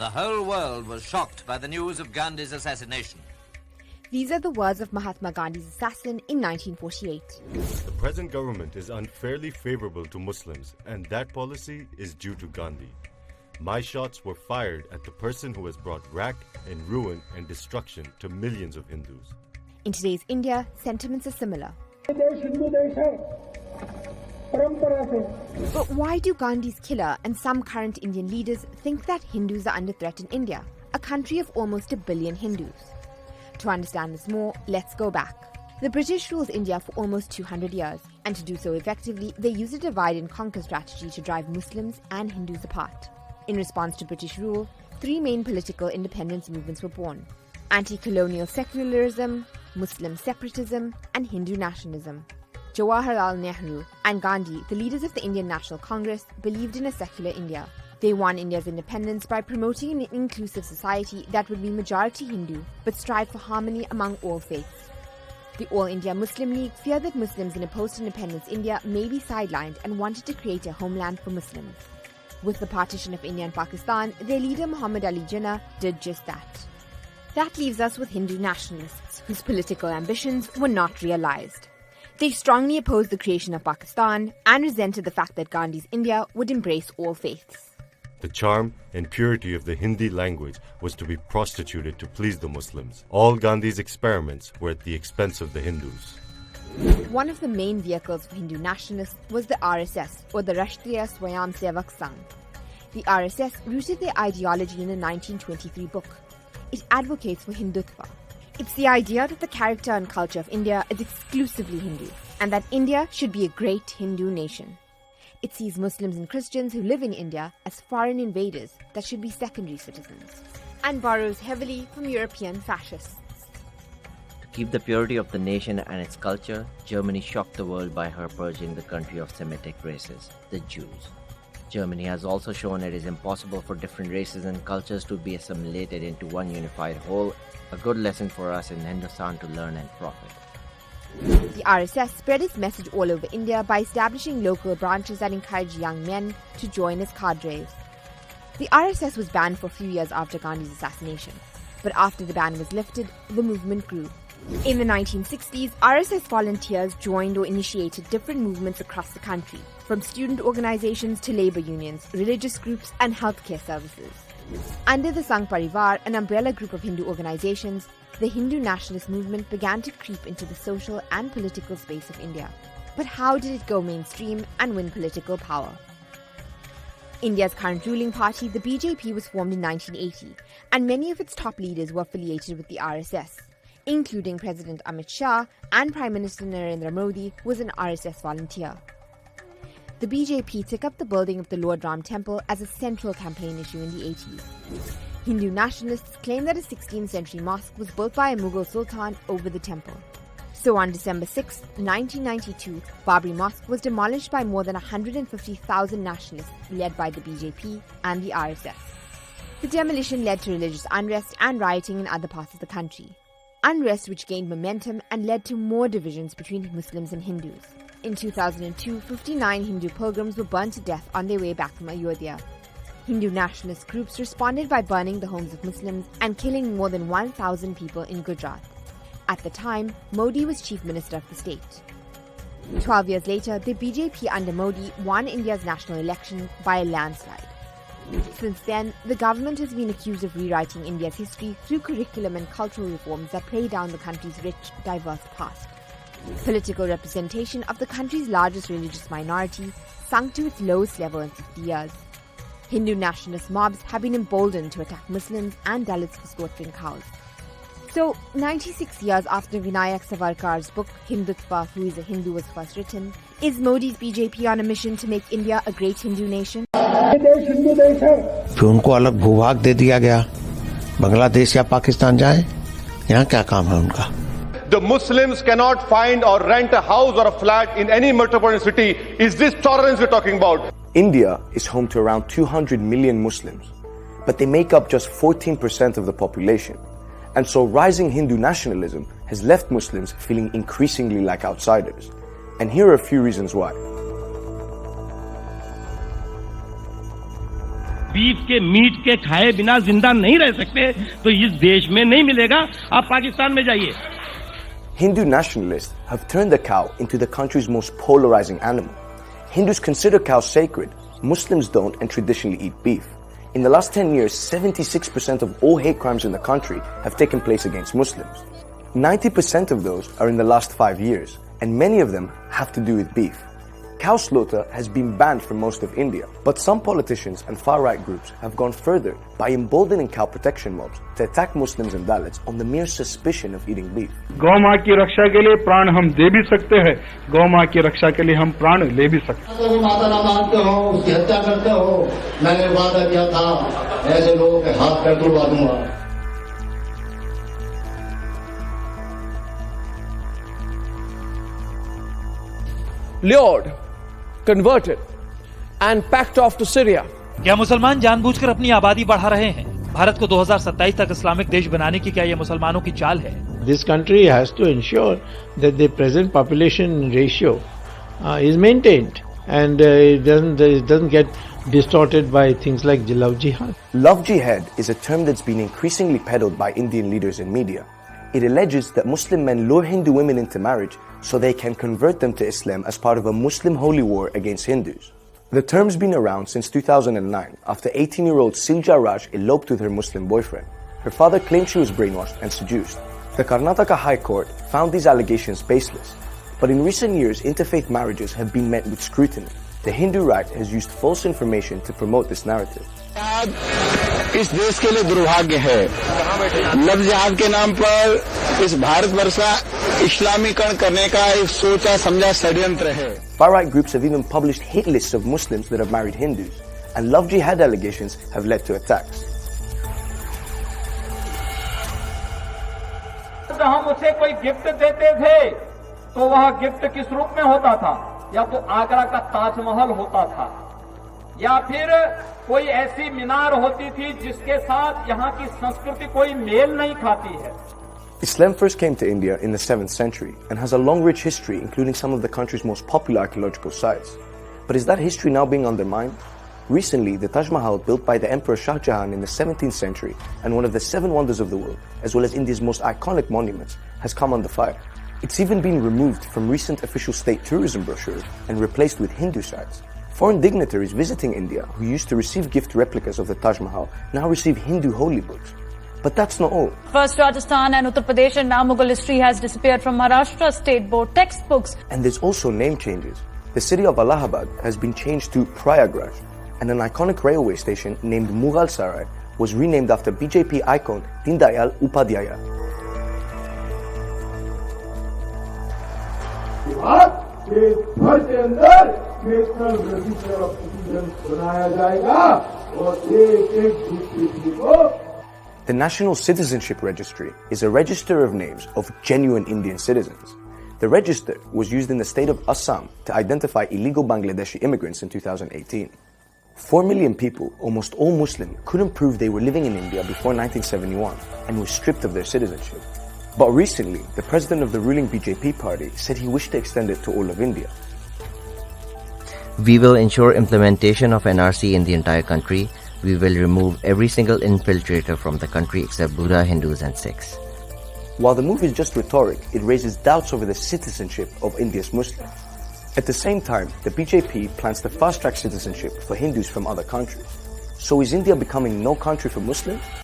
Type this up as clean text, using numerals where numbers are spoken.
The whole world was shocked by the news of Gandhi's assassination. These are the words of Mahatma Gandhi's assassin in 1948. The present government is unfairly favorable to Muslims, and that policy is due to Gandhi. My shots were fired at the person who has brought wrack and ruin and destruction to millions of Hindus. In today's India, sentiments are similar. But why do Gandhi's killer and some current Indian leaders think that Hindus are under threat in India, a country of almost 1 billion Hindus? To understand this more, let's go back. The British ruled India for almost 200 years, and to do so effectively, they used a divide and conquer strategy to drive Muslims and Hindus apart. In response to British rule, 3 main political independence movements were born: anti-colonial secularism, Muslim separatism, and Hindu nationalism. Jawaharlal Nehru and Gandhi, the leaders of the Indian National Congress, believed in a secular India. They won India's independence by promoting an inclusive society that would be majority Hindu, but strive for harmony among all faiths. The All India Muslim League feared that Muslims in a post-independence India may be sidelined and wanted to create a homeland for Muslims. With the partition of India and Pakistan, their leader Muhammad Ali Jinnah did just that. That leaves us with Hindu nationalists, whose political ambitions were not realized. They strongly opposed the creation of Pakistan and resented the fact that Gandhi's India would embrace all faiths. The charm and purity of the Hindi language was to be prostituted to please the Muslims. All Gandhi's experiments were at the expense of the Hindus. One of the main vehicles for Hindu nationalists was the RSS, or the Rashtriya Swayamsevak Sangh. The RSS rooted their ideology in a 1923 book. It advocates for Hindutva. It's the idea that the character and culture of India is exclusively Hindu, and that India should be a great Hindu nation. It sees Muslims and Christians who live in India as foreign invaders that should be secondary citizens, and borrows heavily from European fascists. To keep the purity of the nation and its culture, Germany shocked the world by her purging the country of Semitic races, the Jews. Germany has also shown it is impossible for different races and cultures to be assimilated into one unified whole, a good lesson for us in Hindustan to learn and profit. The RSS spread its message all over India by establishing local branches that encouraged young men to join as cadres. The RSS was banned for a few years after Gandhi's assassination, but after the ban was lifted, the movement grew. In the 1960s, RSS volunteers joined or initiated different movements across the country, from student organizations to labor unions, religious groups, and healthcare services. Under the Sangh Parivar, an umbrella group of Hindu organizations, the Hindu nationalist movement began to creep into the social and political space of India. But how did it go mainstream and win political power? India's current ruling party, the BJP, was formed in 1980, and many of its top leaders were affiliated with the RSS, including President Amit Shah, and Prime Minister Narendra Modi was an RSS volunteer. The BJP took up the building of the Lord Ram Temple as a central campaign issue in the 80s. Hindu nationalists claim that a 16th century mosque was built by a Mughal sultan over the temple. So on December 6, 1992, Babri Mosque was demolished by more than 150,000 nationalists led by the BJP and the RSS. The demolition led to religious unrest and rioting in other parts of the country. Unrest which gained momentum and led to more divisions between Muslims and Hindus. In 2002, 59 Hindu pilgrims were burned to death on their way back from Ayodhya. Hindu nationalist groups responded by burning the homes of Muslims and killing more than 1,000 people in Gujarat. At the time, Modi was Chief Minister of the state. 12 years later, the BJP under Modi won India's national election by a landslide. Since then, the government has been accused of rewriting India's history through curriculum and cultural reforms that play down the country's rich, diverse past. Political representation of the country's largest religious minority sunk to its lowest level in 50 years. Hindu nationalist mobs have been emboldened to attack Muslims and Dalits for slaughtering cows. So, 96 years after Vinayak Savarkar's book Hindutva, Who is a Hindu was first written, is Modi's BJP on a mission to make India a great Hindu nation? फिर उनको अलग भूभाग दे दिया गया, बांग्लादेश या पाकिस्तान जाएं, यहाँ क्या काम है उनका? The Muslims cannot find or rent a house or a flat in any metropolitan city. Is this tolerance we're talking about? India is home to around 200 million Muslims, but they make up just 14% of the population. And so rising Hindu nationalism has left Muslims feeling increasingly like outsiders. And here are a few reasons why. Beef के meet के खाए बिना जिंदा नहीं रह सकते, तो इस देश में नहीं मिलेगा। आप पाकिस्तान में जाइए। Hindu nationalists have turned the cow into the country's most polarizing animal. Hindus consider cows sacred, Muslims don't and traditionally eat beef. In the last 10 years, 76% of all hate crimes in the country have taken place against Muslims. 90% of those are in the last 5 years, and many of them have to do with beef. Cow slaughter has been banned from most of India, but some politicians and far-right groups have gone further by emboldening cow protection mobs to attack Muslims and Dalits on the mere suspicion of eating beef. गौ माँ की रक्षा के लिए प्राण हम दे भी सकते हैं, गौ माँ की रक्षा के लिए हम प्राण ले भी सकते हैं। माता ना मानते हो, उसकी हत्या करते हो, मैंने वादा किया था ऐसे लोगों के हाथ पैर तोड़वा दूंगा। Lured, converted, and packed off to Syria. क्या मुसलमान जानबूझकर अपनी आबादी बढ़ा रहे हैं? भारत को 2027 तक इस्लामिक देश बनाने की क्या यह मुसलमानों की चाल है? This country has to ensure that the present population ratio is maintained and it doesn't get distorted by things like love jihad. Love jihad is a term that's been increasingly peddled by Indian leaders and media. It alleges that Muslim men lure Hindu women into marriage so they can convert them to Islam as part of a Muslim holy war against Hindus. The term's been around since 2009 after 18-year-old Silja Raj eloped with her Muslim boyfriend. Her father claimed she was brainwashed and seduced. The Karnataka High Court found these allegations baseless. But in recent years, interfaith marriages have been met with scrutiny. The Hindu right has used false information to promote this narrative. इस देश के लिए दुर्भाग्य है। Love जिहाद के नाम पर इस भारतवर्ष का इस्लामीकरण करने का एक सोचा समझा षड्यंत्र है। Far-right groups have even published hit lists of Muslims that have married Hindus, and love jihad allegations have led to attacks. हम उसे कोई गिफ्ट देते थे तो वह गिफ्ट किस रूप में होता था? या तो आगरा का ताजमहल होता था, या फिर कोई ऐसी मीनार होती थी जिसके साथ यहाँ की संस्कृति कोई मेल नहीं खाती है। Islam first came to India in the 7th century and has a long rich history including some of the country's most popular archaeological sites. But is that history now being undermined? Recently, the Taj Mahal, built by the Emperor Shah Jahan in the 17th century and one of the 7 wonders of the world, as well as India's most iconic monuments, has come under fire. It's even been removed from recent official state tourism brochures and replaced with Hindu sites. Foreign dignitaries visiting India who used to receive gift replicas of the Taj Mahal now receive Hindu holy books. But that's not all. First, Rajasthan and Uttar Pradesh and now Mughal history has disappeared from Maharashtra state board textbooks. And there's also name changes. The city of Allahabad has been changed to Prayagraj, and an iconic railway station named Mughal Sarai was renamed after BJP icon Deen Dayal Upadhyaya. The National Citizenship Registry is a register of names of genuine Indian citizens. The register was used in the state of Assam to identify illegal Bangladeshi immigrants in 2018. 4 million people, almost all Muslim, couldn't prove they were living in India before 1971 and were stripped of their citizenship. But recently, the president of the ruling BJP party said he wished to extend it to all of India. We will ensure implementation of NRC in the entire country. We will remove every single infiltrator from the country except Buddha, Hindus and Sikhs. While the move is just rhetoric, it raises doubts over the citizenship of India's Muslims. At the same time, the BJP plans to fast-track citizenship for Hindus from other countries. So is India becoming no country for Muslims?